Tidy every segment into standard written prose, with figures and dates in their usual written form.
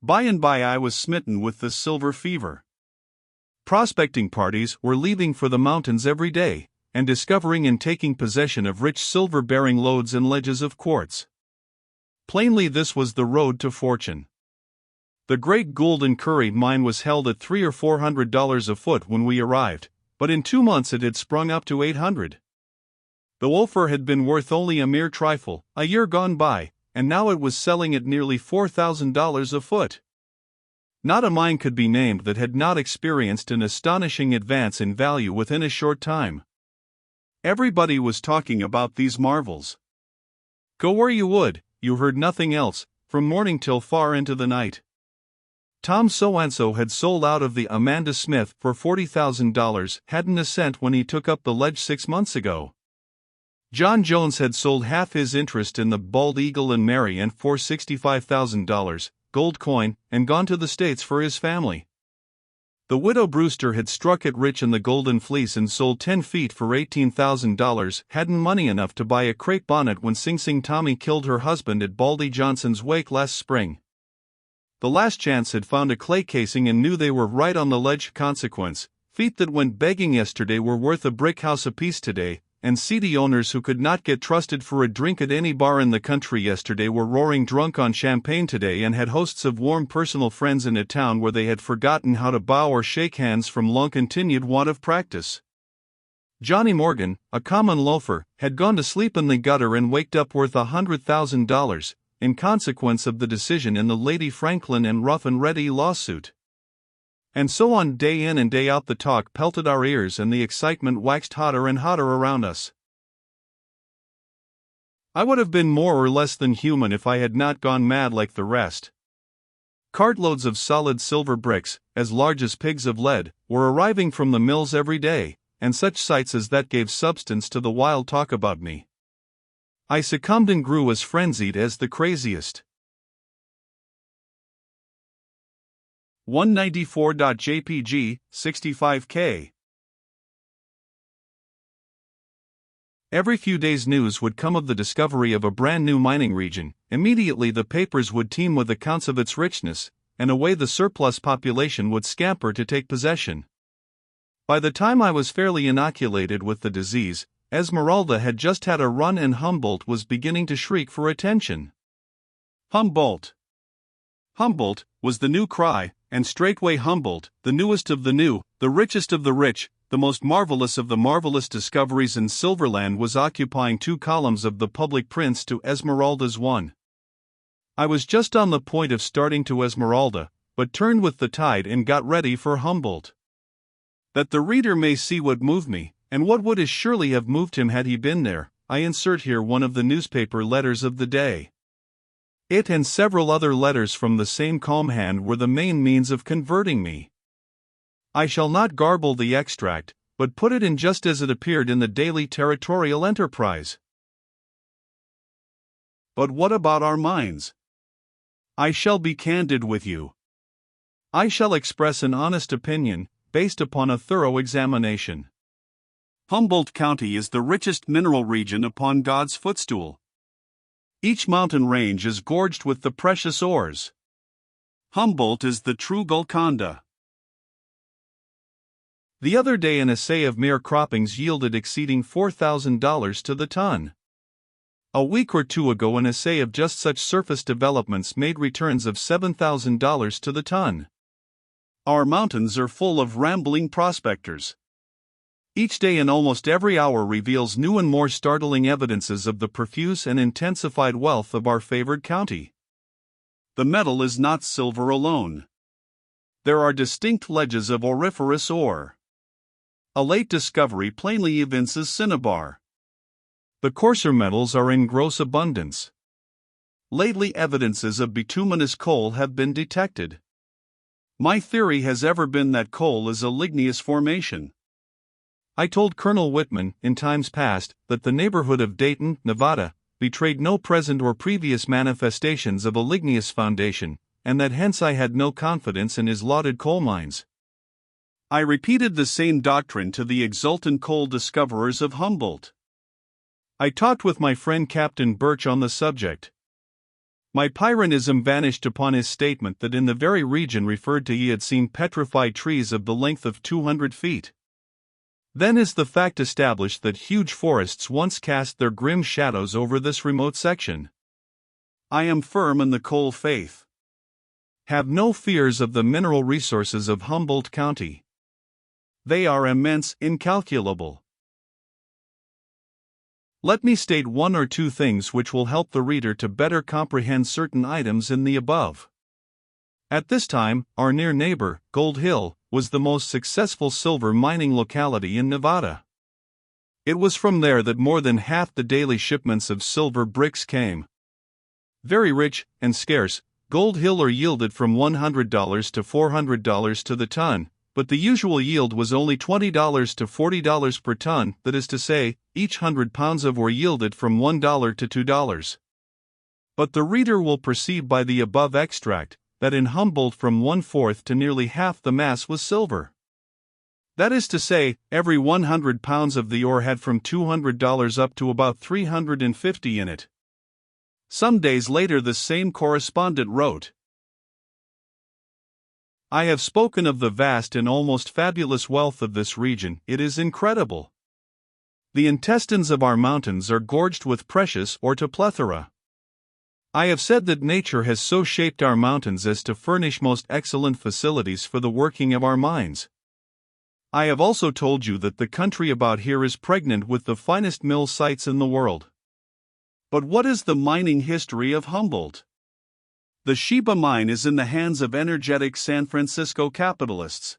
By and by I was smitten with the silver fever. Prospecting parties were leaving for the mountains every day, and discovering and taking possession of rich silver-bearing lodes and ledges of quartz. Plainly this was the road to fortune. The great Gould and Curry mine was held at $300 or $400 a foot when we arrived, but in 2 months it had sprung up to $800. The Wolfer had been worth only a mere trifle, a year gone by, and now it was selling at nearly $4,000 a foot. Not a mine could be named that had not experienced an astonishing advance in value within a short time. Everybody was talking about these marvels. Go where you would, you heard nothing else, from morning till far into the night. Tom So-and-so had sold out of the Amanda Smith for $40,000, hadn't a cent when he took up the ledge 6 months ago. John Jones had sold half his interest in the Bald Eagle and Mary and for $65,000, gold coin, and gone to the States for his family. The widow Brewster had struck it rich in the Golden Fleece and sold 10 feet for $18,000, hadn't money enough to buy a crepe bonnet when Sing Sing Tommy killed her husband at Baldy Johnson's wake last spring. The Last Chance had found a clay casing and knew they were right on the ledge. Consequence, feet that went begging yesterday were worth a brick house apiece today, and seedy owners who could not get trusted for a drink at any bar in the country yesterday were roaring drunk on champagne today and had hosts of warm personal friends in a town where they had forgotten how to bow or shake hands from long-continued want of practice. Johnny Morgan, a common loafer, had gone to sleep in the gutter and waked up worth $100,000, in consequence of the decision in the Lady Franklin and Rough and Ready lawsuit. And so on, day in and day out the talk pelted our ears and the excitement waxed hotter and hotter around us. I would have been more or less than human if I had not gone mad like the rest. Cartloads of solid silver bricks, as large as pigs of lead, were arriving from the mills every day, and such sights as that gave substance to the wild talk about me. I succumbed and grew as frenzied as the craziest. 194.jpg, 65K. Every few days news would come of the discovery of a brand new mining region. Immediately the papers would teem with accounts of its richness, and away the surplus population would scamper to take possession. By the time I was fairly inoculated with the disease, Esmeralda had just had a run and Humboldt was beginning to shriek for attention. Humboldt! Humboldt was the new cry, and straightway Humboldt, the newest of the new, the richest of the rich, the most marvelous of the marvelous discoveries in Silverland, was occupying 2 columns of the public prints to Esmeralda's 1. I was just on the point of starting to Esmeralda, but turned with the tide and got ready for Humboldt. That the reader may see what moved me, and what would as surely have moved him had he been there, I insert here one of the newspaper letters of the day. It and several other letters from the same calm hand were the main means of converting me. I shall not garble the extract, but put it in just as it appeared in the Daily Territorial Enterprise. But what about our minds? I shall be candid with you. I shall express an honest opinion, based upon a thorough examination. Humboldt County is the richest mineral region upon God's footstool. Each mountain range is gorged with the precious ores. Humboldt is the true Golconda. The other day an assay of mere croppings yielded exceeding $4,000 to the ton. A week or 2 ago an assay of just such surface developments made returns of $7,000 to the ton. Our mountains are full of rambling prospectors. Each day and almost every hour reveals new and more startling evidences of the profuse and intensified wealth of our favored county. The metal is not silver alone. There are distinct ledges of auriferous ore. A late discovery plainly evinces cinnabar. The coarser metals are in gross abundance. Lately evidences of bituminous coal have been detected. My theory has ever been that coal is a ligneous formation. I told Colonel Whitman, in times past, that the neighborhood of Dayton, Nevada, betrayed no present or previous manifestations of a ligneous foundation, and that hence I had no confidence in his lauded coal mines. I repeated the same doctrine to the exultant coal discoverers of Humboldt. I talked with my friend Captain Birch on the subject. My Pyrrhonism vanished upon his statement that in the very region referred to he had seen petrified trees of the length of 200 feet. Then is the fact established that huge forests once cast their grim shadows over this remote section. I am firm in the coal faith. Have no fears of the mineral resources of Humboldt County. They are immense, incalculable. Let me state one or two things which will help the reader to better comprehend certain items in the above. At this time, our near neighbor, Gold Hill, was the most successful silver mining locality in Nevada. It was from there that more than half the daily shipments of silver bricks came. Very rich and scarce, Gold Hill ore yielded from $100 to $400 to the ton, but the usual yield was only $20 to $40 per ton, that is to say, each 100 pounds of ore yielded from $1 to $2. But the reader will perceive by the above extract that in Humboldt from 1/4 to nearly half the mass was silver. That is to say, every 100 pounds of the ore had from $200 up to about $350 in it. Some days later the same correspondent wrote, I have spoken of the vast and almost fabulous wealth of this region. It is incredible. The intestines of our mountains are gorged with precious ore to plethora. I have said that nature has so shaped our mountains as to furnish most excellent facilities for the working of our mines. I have also told you that the country about here is pregnant with the finest mill sites in the world. But what is the mining history of Humboldt? The Sheba mine is in the hands of energetic San Francisco capitalists.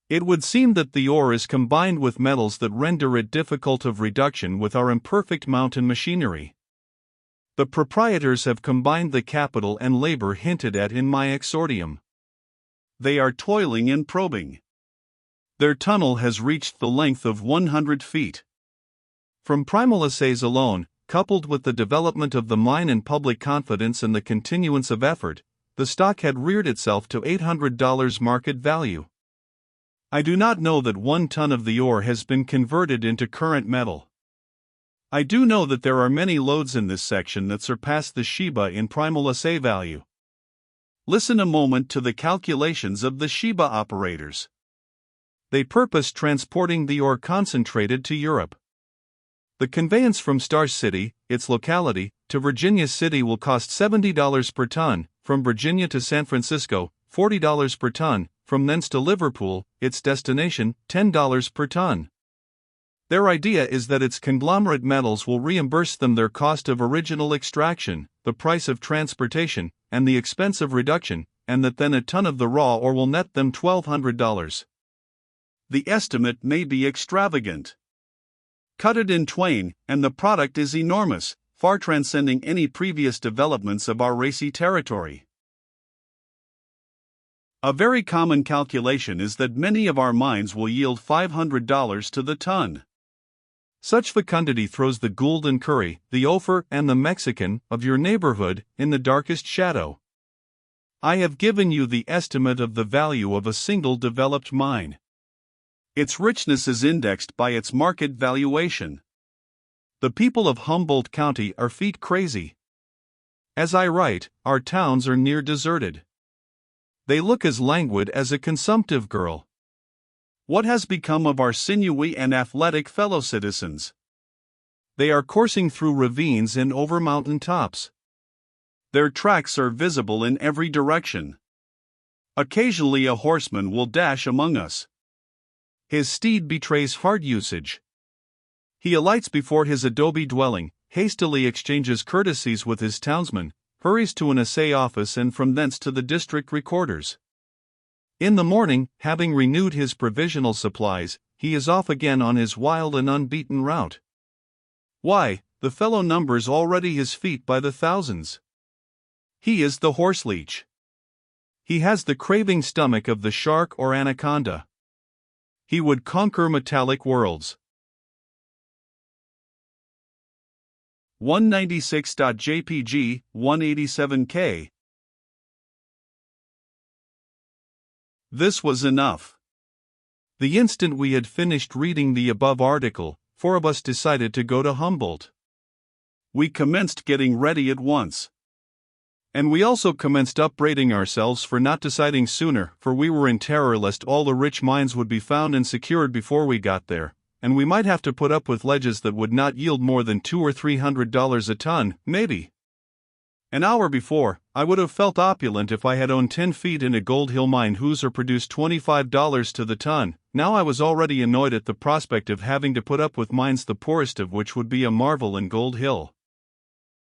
It would seem that the ore is combined with metals that render it difficult of reduction with our imperfect mountain machinery. The proprietors have combined the capital and labor hinted at in my exordium. They are toiling and probing. Their tunnel has reached the length of 100 feet. From primal assays alone, coupled with the development of the mine and public confidence and the continuance of effort, the stock had reared itself to $800 market value. I do not know that 1 ton of the ore has been converted into current metal. I do know that there are many lodes in this section that surpass the Sheba in primal assay value. Listen a moment to the calculations of the Sheba operators. They purpose transporting the ore concentrated to Europe. The conveyance from Star City, its locality, to Virginia City will cost $70 per ton, from Virginia to San Francisco, $40 per ton, from thence to Liverpool, its destination, $10 per ton. Their idea is that its conglomerate metals will reimburse them their cost of original extraction, the price of transportation, and the expense of reduction, and that then a ton of the raw ore will net them $1,200. The estimate may be extravagant. Cut it in twain, and the product is enormous, far transcending any previous developments of our racy territory. A very common calculation is that many of our mines will yield $500 to the ton. Such fecundity throws the Gould and Curry, the Ophir and the Mexican of your neighborhood in the darkest shadow. I have given you the estimate of the value of a single developed mine. Its richness is indexed by its market valuation. The people of Humboldt County are feet crazy. As I write, our towns are near deserted. They look as languid as a consumptive girl. What has become of our sinewy and athletic fellow citizens? They are coursing through ravines and over mountain tops. Their tracks are visible in every direction. Occasionally a horseman will dash among us. His steed betrays hard usage. He alights before his adobe dwelling, hastily exchanges courtesies with his townsmen, hurries to an assay office and from thence to the district recorder's. In the morning, having renewed his provisional supplies, he is off again on his wild and unbeaten route. Why, the fellow numbers already his feet by the thousands. He is the horseleech. He has the craving stomach of the shark or anaconda. He would conquer metallic worlds. 196.jpg, 187K. This was enough. The instant we had finished reading the above article, 4 of us decided to go to Humboldt. We commenced getting ready at once. And we also commenced upbraiding ourselves for not deciding sooner, for we were in terror lest all the rich mines would be found and secured before we got there, and we might have to put up with ledges that would not yield more than $200 or $300 a ton, maybe. An hour before, I would have felt opulent if I had owned 10 feet in a Gold Hill mine whose ore produced $25 to the ton. Now I was already annoyed at the prospect of having to put up with mines the poorest of which would be a marvel in Gold Hill.